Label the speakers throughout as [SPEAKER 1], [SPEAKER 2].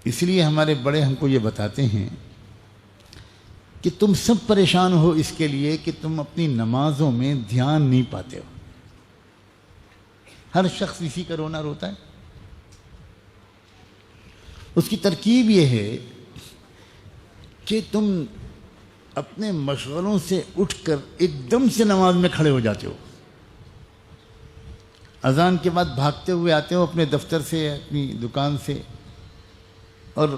[SPEAKER 1] اس لیے ہمارے بڑے ہم کو یہ بتاتے ہیں کہ تم سب پریشان ہو اس کے لیے کہ تم اپنی نمازوں میں دھیان نہیں پاتے ہو. ہر شخص اسی کا رونا روتا ہے. اس کی ترکیب یہ ہے کہ تم اپنے مشغلوں سے اٹھ کر ایک دم سے نماز میں کھڑے ہو جاتے ہو. اذان کے بعد بھاگتے ہوئے آتے ہو اپنے دفتر سے، اپنی دکان سے، اور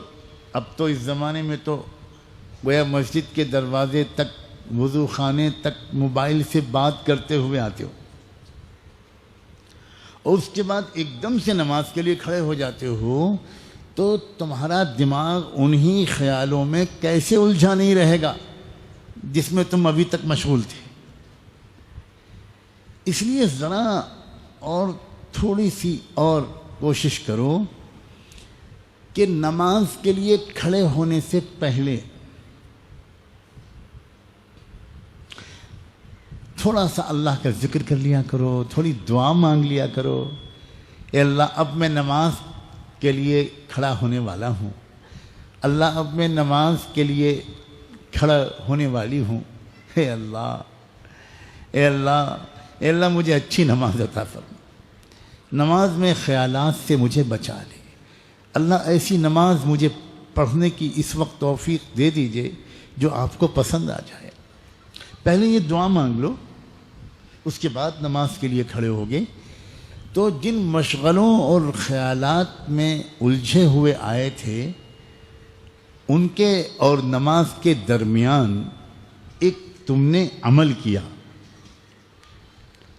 [SPEAKER 1] اب تو اس زمانے میں تو گویا مسجد کے دروازے تک، وضو خانے تک موبائل سے بات کرتے ہوئے آتے ہو، اور اس کے بعد ایک دم سے نماز کے لیے کھڑے ہو جاتے ہو. تو تمہارا دماغ انہی خیالوں میں کیسے الجھا نہیں رہے گا جس میں تم ابھی تک مشغول تھے. اس لیے ذرا اور تھوڑی سی اور کوشش کرو کہ نماز کے لیے کھڑے ہونے سے پہلے تھوڑا سا اللہ کا ذکر کر لیا کرو، تھوڑی دعا مانگ لیا کرو. اے اللہ، اب میں نماز کے لیے کھڑا ہونے والا ہوں. اللہ، اب میں نماز کے لیے کھڑا ہونے والی ہوں. اے اللہ، اے اللہ، اے اللہ، مجھے اچھی نماز عطا فرما. نماز میں خیالات سے مجھے بچا لے. اللہ، ایسی نماز مجھے پڑھنے کی اس وقت توفیق دے دیجئے جو آپ کو پسند آ جائے. پہلے یہ دعا مانگ لو، اس کے بعد نماز کے لیے کھڑے ہوگے. تو جن مشغلوں اور خیالات میں الجھے ہوئے آئے تھے، ان کے اور نماز کے درمیان ایک تم نے عمل کیا،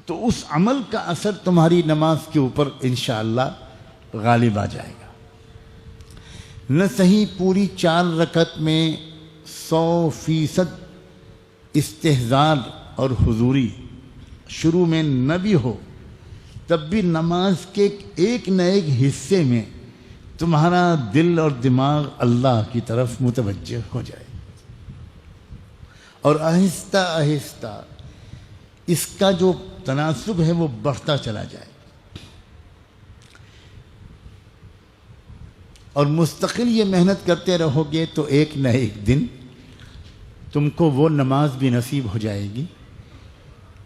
[SPEAKER 1] تو اس عمل کا اثر تمہاری نماز کے اوپر انشاءاللہ غالب آ جائے گا. نہ صحیح پوری 4 رکعت میں 100% استحضار اور حضوری شروع میں نہ بھی ہو، تب بھی نماز کے ایک نہ ایک حصے میں تمہارا دل اور دماغ اللہ کی طرف متوجہ ہو جائے، اور آہستہ آہستہ اس کا جو تناسب ہے وہ بڑھتا چلا جائے، اور مستقل یہ محنت کرتے رہو گے تو ایک نہ ایک دن تم کو وہ نماز بھی نصیب ہو جائے گی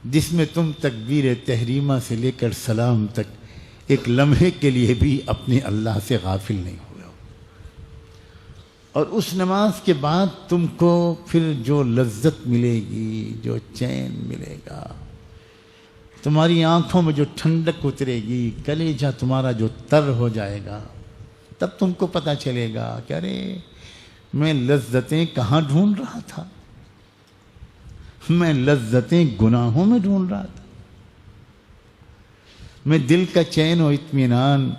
[SPEAKER 1] جس میں تم تکبیر تحریمہ سے لے کر سلام تک ایک لمحے کے لیے بھی اپنے اللہ سے غافل نہیں ہوئے ہو. اور اس نماز کے بعد تم کو پھر جو لذت ملے گی، جو چین ملے گا، تمہاری آنکھوں میں جو ٹھنڈک اترے گی، کلیجہ تمہارا جو تر ہو جائے گا، تب تم کو پتہ چلے گا کہ ارے میں لذتیں کہاں ڈھونڈ رہا تھا، میں لذتیں گناہوں میں ڈھونڈ رہا تھا، میں دل کا چین و اطمینان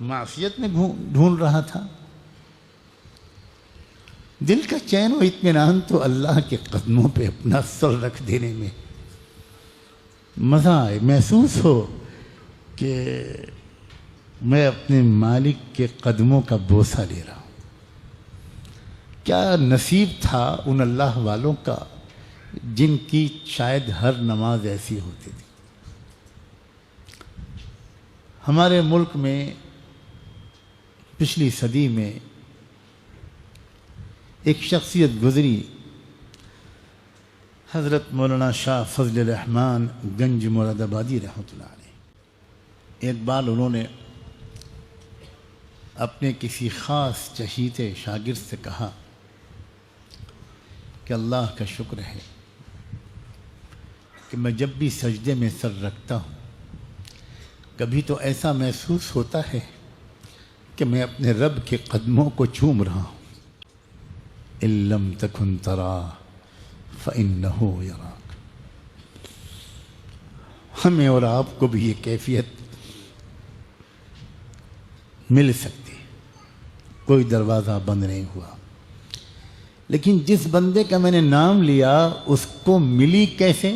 [SPEAKER 1] معصیت میں ڈھونڈ رہا تھا. دل کا چین و اطمینان تو اللہ کے قدموں پہ اپنا سر رکھ دینے میں مزہ آئے، محسوس ہو کہ میں اپنے مالک کے قدموں کا بوسہ لے رہا ہوں. کیا نصیب تھا ان اللہ والوں کا جن کی شاید ہر نماز ایسی ہوتی تھی. ہمارے ملک میں پچھلی صدی میں ایک شخصیت گزری، حضرت مولانا شاہ فضل الرحمن گنج مراد آبادی رحمۃ اللہ علیہ. ایک بار انہوں نے اپنے کسی خاص چہیتے شاگرد سے کہا کہ اللہ کا شکر ہے کہ میں جب بھی سجدے میں سر رکھتا ہوں کبھی تو ایسا محسوس ہوتا ہے کہ میں اپنے رب کے قدموں کو چوم رہا ہوں. ان لم تکن تراہ فإنہ یراک. ہمیں اور آپ کو بھی یہ کیفیت مل سکتی، کوئی دروازہ بند نہیں ہوا. لیکن جس بندے کا میں نے نام لیا اس کو ملی کیسے؟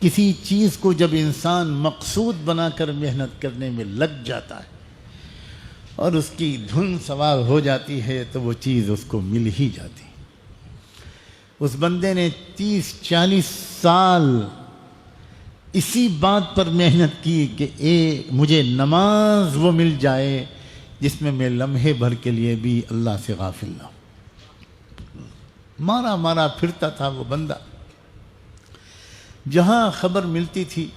[SPEAKER 1] کسی چیز کو جب انسان مقصود بنا کر محنت کرنے میں لگ جاتا ہے اور اس کی دھن سوار ہو جاتی ہے تو وہ چیز اس کو مل ہی جاتی. اس بندے نے 30-40 سال اسی بات پر محنت کی کہ مجھے نماز وہ مل جائے جس میں میں لمحے بھر کے لیے بھی اللہ سے غافل نہ ہوں۔ مارا مارا پھرتا تھا وہ بندہ، جہاں خبر ملتی تھی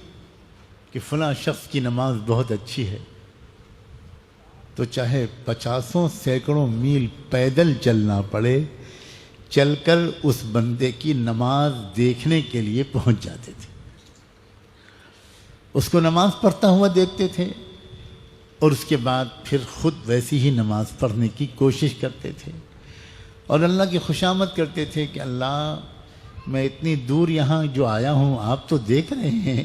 [SPEAKER 1] کہ فلاں شخص کی نماز بہت اچھی ہے تو چاہے 50 سینکڑوں میل پیدل چلنا پڑے، چل کر اس بندے کی نماز دیکھنے کے لیے پہنچ جاتے تھے، اس کو نماز پڑھتا ہوا دیکھتے تھے اور اس کے بعد پھر خود ویسی ہی نماز پڑھنے کی کوشش کرتے تھے اور اللہ کی خوشامد کرتے تھے کہ اللہ میں اتنی دور یہاں جو آیا ہوں آپ تو دیکھ رہے ہیں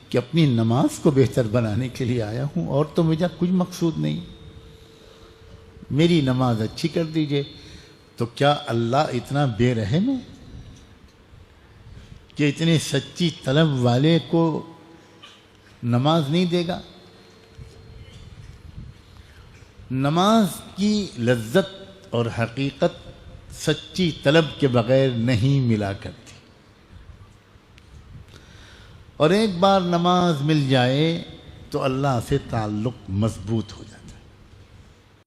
[SPEAKER 1] کہ اپنی نماز کو بہتر بنانے کے لیے آیا ہوں، اور تو مجھے کچھ مقصود نہیں، میری نماز اچھی کر دیجئے۔ تو کیا اللہ اتنا بے رحم ہے کہ اتنے سچی طلب والے کو نماز نہیں دے گا؟ نماز کی لذت اور حقیقت سچی طلب کے بغیر نہیں ملا کرتی، اور ایک بار نماز مل جائے تو اللہ سے تعلق مضبوط ہو جائے۔